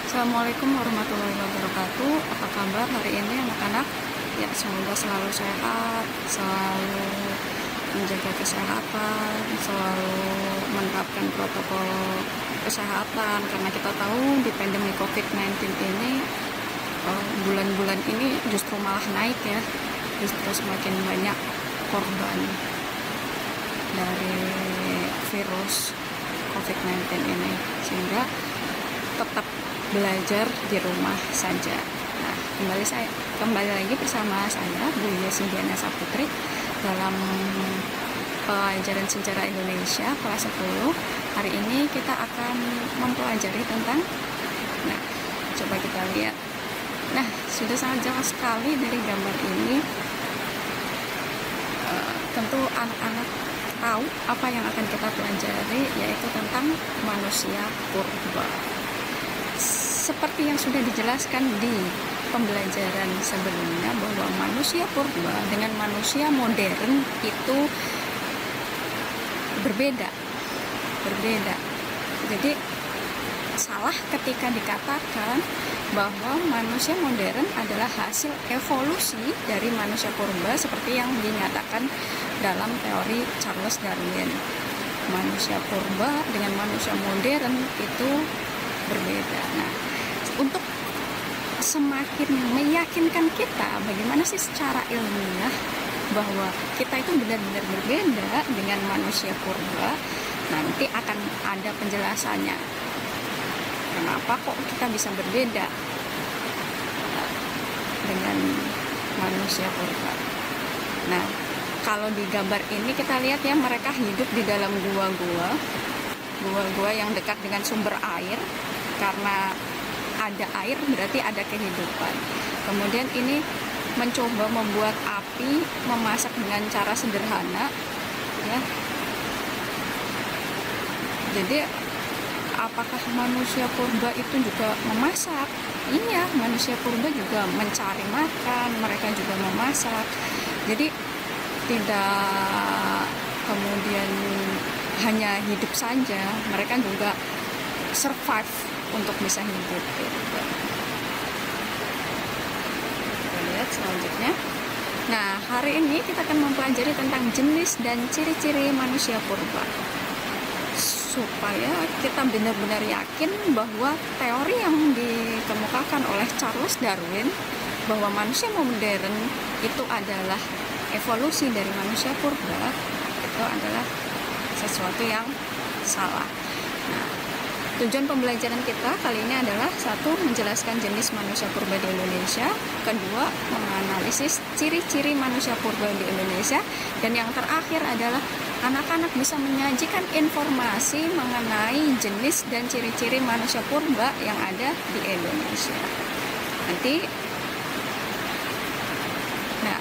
Assalamualaikum warahmatullahi wabarakatuh. Apa kabar hari ini anak-anak? Ya, semoga selalu sehat, selalu menjaga kesehatan, selalu menerapkan protokol kesehatan. Karena kita tahu di pandemi COVID-19 ini, bulan-bulan ini justru malah naik ya. Justru semakin banyak korban dari virus COVID-19 ini. Sehingga tetap belajar di rumah saja. Nah, kembali lagi bersama saya Bu Yesindiana Saputri dalam pelajaran sejarah Indonesia kelas 10. Hari ini kita akan mempelajari tentang, nah, coba kita lihat. Nah, sudah sangat jelas sekali dari gambar ini. Tentu anak-anak tahu apa yang akan kita pelajari, yaitu tentang manusia purba. Seperti yang sudah dijelaskan di pembelajaran sebelumnya, bahwa manusia purba dengan manusia modern itu berbeda. Jadi salah ketika dikatakan bahwa manusia modern adalah hasil evolusi dari manusia purba seperti yang dinyatakan dalam teori Charles Darwin. Manusia purba dengan manusia modern itu berbeda. Nah, untuk semakin meyakinkan kita bagaimana sih secara ilmiah bahwa kita itu benar-benar berbeda dengan manusia purba, nanti akan ada penjelasannya. Kenapa kok kita bisa berbeda dengan manusia purba? Nah, kalau di gambar ini kita lihat ya, mereka hidup di dalam gua-gua yang dekat dengan sumber air. Karena ada air berarti ada kehidupan. Kemudian ini mencoba membuat api, memasak dengan cara sederhana ya. Jadi apakah manusia purba itu juga memasak? Iya, manusia purba juga mencari makan, mereka juga memasak. Jadi tidak kemudian hanya hidup saja, mereka juga survive untuk bisa hidup. Kita lihat selanjutnya. Nah, hari ini kita akan mempelajari tentang jenis dan ciri-ciri manusia purba, supaya kita benar-benar yakin bahwa teori yang dikemukakan oleh Charles Darwin bahwa manusia modern itu adalah evolusi dari manusia purba, itu adalah sesuatu yang salah. Nah, tujuan pembelajaran kita kali ini adalah: satu, menjelaskan jenis manusia purba di Indonesia; kedua, menganalisis ciri-ciri manusia purba di Indonesia; dan yang terakhir adalah anak-anak bisa menyajikan informasi mengenai jenis dan ciri-ciri manusia purba yang ada di Indonesia. Nanti, nah,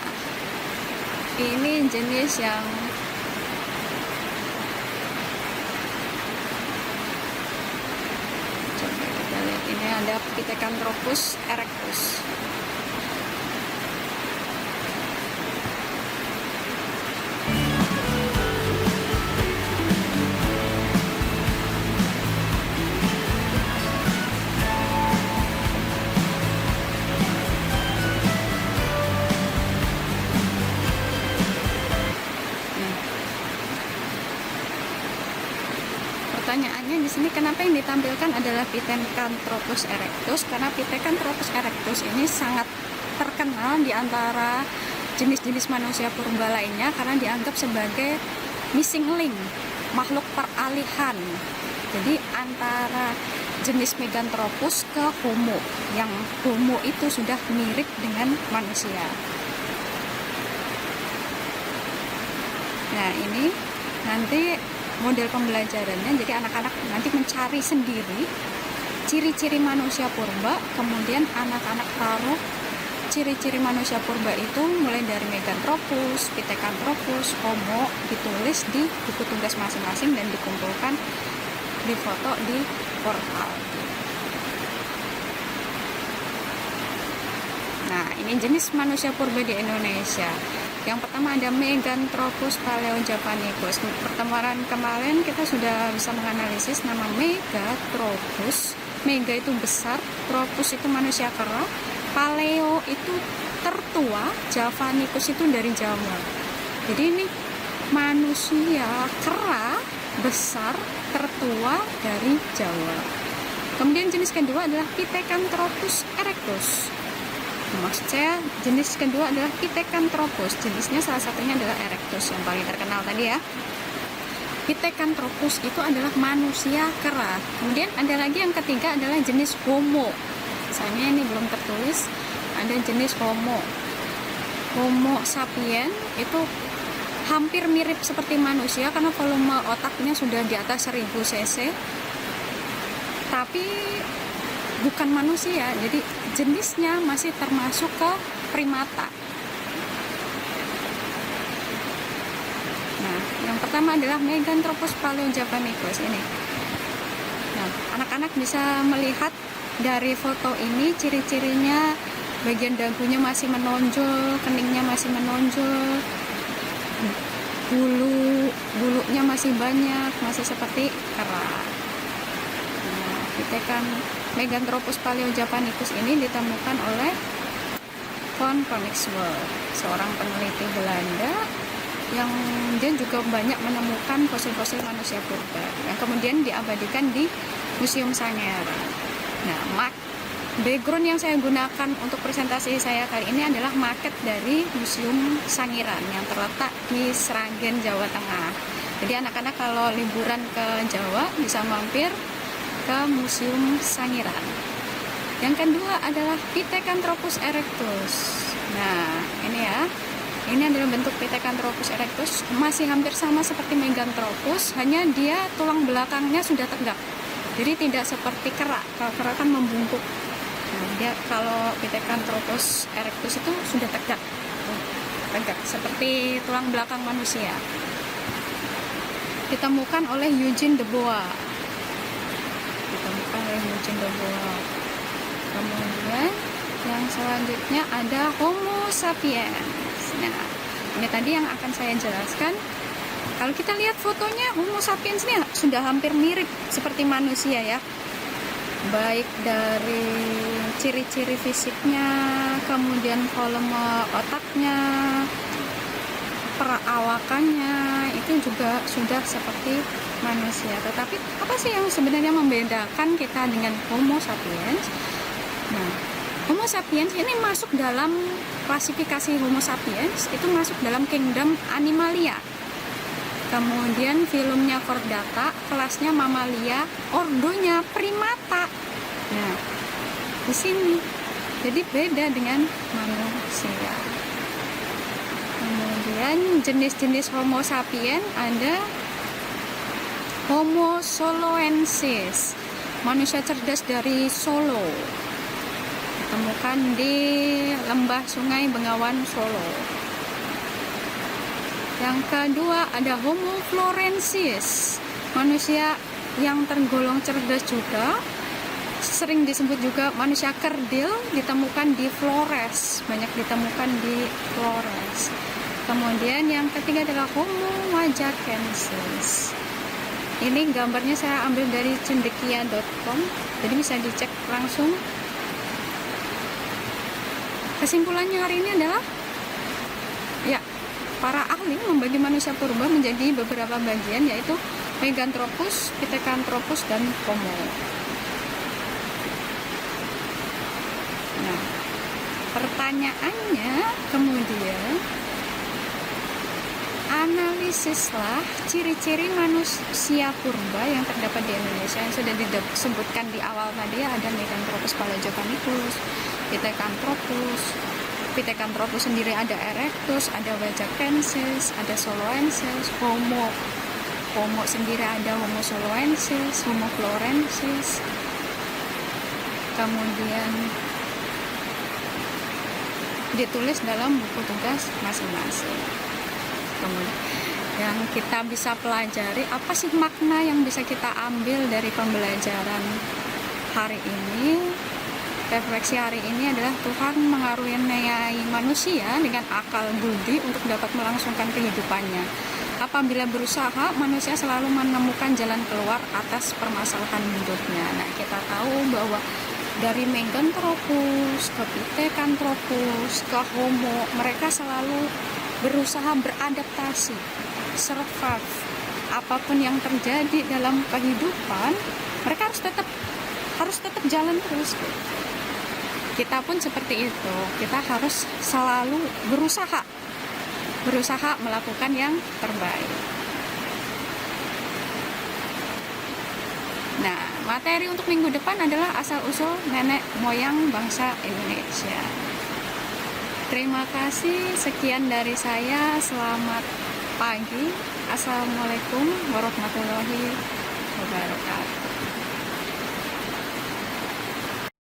ini jenis yang ini ada Pithecanthropus erectus. Pertanyaannya di sini, kenapa yang ditampilkan adalah Pithecanthropus erectus? Karena Pithecanthropus erectus ini sangat terkenal di antara jenis-jenis manusia purba lainnya karena dianggap sebagai missing link, makhluk peralihan. Jadi antara jenis Meganthropus ke Homo, yang Homo itu sudah mirip dengan manusia. Nah, ini nanti model pembelajarannya, jadi anak-anak nanti mencari sendiri ciri-ciri manusia purba, kemudian anak-anak taruh ciri-ciri manusia purba itu mulai dari Meganthropus, Pithecanthropus, Homo, ditulis di buku tugas masing-masing dan dikumpulkan, difoto di portal. Nah, ini jenis manusia purba di Indonesia. Yang pertama ada Meganthropus paleojavanicus. Pertemuan kemarin kita sudah bisa menganalisis nama Meganthropus Mega itu besar, Tropus itu manusia kera, Paleo itu tertua, Javanicus itu dari Jawa. Jadi ini manusia kera besar tertua dari Jawa. Kemudian jenis kedua adalah Pithecanthropus erectus. Maksud saya jenis kedua adalah Pithecanthropus. Jenisnya salah satunya adalah erectus yang paling terkenal tadi ya. Pithecanthropus itu adalah manusia kera. Kemudian ada lagi yang ketiga adalah jenis Homo. Misalnya ini belum tertulis, ada jenis Homo. Homo sapiens itu hampir mirip seperti manusia karena volume otaknya sudah di atas 1000 cc. Tapi bukan manusia, jadi jenisnya masih termasuk ke primata. Nah, yang pertama adalah Meganthropus paleojavanicus ini. Nah, anak-anak bisa melihat dari foto ini ciri-cirinya, bagian dagunya masih menonjol, keningnya masih menonjol, bulunya masih banyak, masih seperti kera. Meganthropus paleojavanicus ini ditemukan oleh von Koenigswerd, seorang peneliti Belanda yang dia juga banyak menemukan fosil-fosil manusia purba yang kemudian diabadikan di Museum Sangiran. Nah, background yang saya gunakan untuk presentasi saya kali ini adalah maket dari Museum Sangiran yang terletak di Sragen, Jawa Tengah. Jadi anak-anak kalau liburan ke Jawa bisa mampir ke Museum Sangiran. Yang kedua adalah Pithecanthropus erectus. Nah, ini ya. Ini adalah bentuk Pithecanthropus erectus, masih hampir sama seperti Meganthropus, hanya dia tulang belakangnya sudah tegak. Jadi tidak seperti kera. Kalau kera kan membungkuk. Nah, dia kalau Pithecanthropus erectus itu sudah tegak. Tegak seperti tulang belakang manusia. Ditemukan oleh Eugene de Bois. Kemudian yang selanjutnya ada Homo sapiens. Nah, ini tadi yang akan saya jelaskan. Kalau kita lihat fotonya, Homo sapiens ini sudah hampir mirip seperti manusia ya, baik dari ciri-ciri fisiknya, kemudian volume otaknya, perawakannya itu juga sudah seperti manusia. Tetapi apa sih yang sebenarnya membedakan kita dengan Homo sapiens? Nah, Homo sapiens ini masuk dalam klasifikasi Homo sapiens, itu masuk dalam kingdom Animalia. Kemudian filumnya Chordata, kelasnya Mamalia, ordonya Primata. Nah, di sini jadi beda dengan manusia. Kemudian jenis-jenis Homo sapiens ada Homo soloensis, manusia cerdas dari Solo, ditemukan di lembah Sungai Bengawan Solo. Yang kedua ada Homo florensis, manusia yang tergolong cerdas juga, sering disebut juga manusia kerdil, ditemukan di Flores, banyak ditemukan di Flores. Kemudian yang ketiga adalah Homo wajakensis. Ini gambarnya saya ambil dari cendekia.com, jadi bisa dicek langsung. Kesimpulannya hari ini adalah, ya, para ahli membagi manusia purba menjadi beberapa bagian, yaitu Meganthropus, Pithecanthropus, dan Homo. Nah, pertanyaannya kemudian, analisislah ciri-ciri manusia purba yang terdapat di Indonesia yang sudah disebutkan di awal tadi. Ada Meganthropus paleojavanicus, Pithecanthropus sendiri ada erectus, ada wajakensis, ada soloensis, Homo sendiri ada Homo soloensis, Homo florensis. Kemudian ditulis dalam buku tugas masing-masing. Kemudian yang kita bisa pelajari, apa sih makna yang bisa kita ambil dari pembelajaran hari ini? Refleksi hari ini adalah Tuhan mengaruniai manusia dengan akal budi untuk dapat melangsungkan kehidupannya. apabila berusaha, manusia selalu menemukan jalan keluar atas permasalahan hidupnya. Nah, kita tahu bahwa dari Meganthropus ke Pithecanthropus ke Homo, mereka selalu berusaha beradaptasi, survive. Apapun yang terjadi dalam kehidupan, mereka harus tetap jalan terus. Kita pun seperti itu. Kita harus selalu berusaha melakukan yang terbaik. Nah, materi untuk minggu depan adalah asal-usul nenek moyang bangsa Indonesia. Terima kasih, sekian dari saya. Selamat pagi. Assalamualaikum warahmatullahi wabarakatuh.